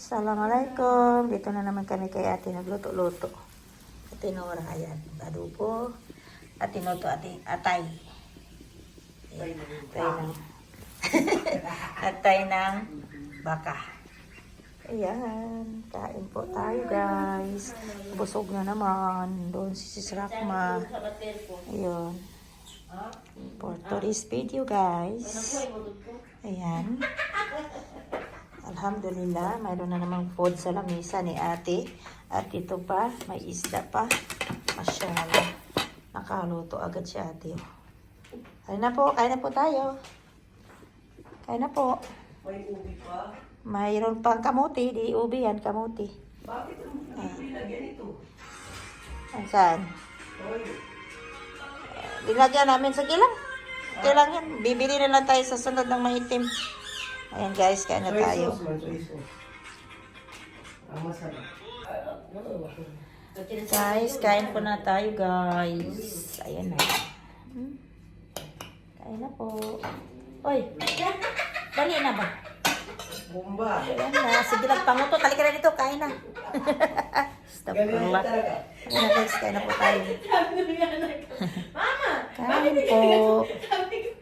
Assalamualaikum. Dito na naman kami kay ate nagluto-luto. Ate Nora, ayan. Adobo. At tinuto atay. Atay ng baka. Ayan. Kain po tayo, guys. Busog na naman. Doon si Sis Rakma. Ayun. For today's video, guys. Ayan. Alhamdulillah, mayroon na namang food sa lamesa ni ate. At ito pa, may isda pa. Masyaallah. Nakaluto agad si ate. Kain na po tayo. Kain na po. May ubi pa? Mayroon pang kamuti, di ubi yan, kamuti. Bakit ang pinagyan ito? Saan? Oy, Dinagyan namin sa kilang. Kilang yan. Bibili na lang tayo sa sunod ng maitim. Ayan guys, kain na tayo. soy sauce. Ang masarap. Guys, kain po na tayo guys. Ayan na. Kain na po. Oy, dali na ba? Bomba. Ayan na. Sige lang, panguto. Talika na dito. Kain na. Ganyan Astagfirullah. talaga. Ayan na guys, kain na po tayo. Mama! Kain po. Sabi ko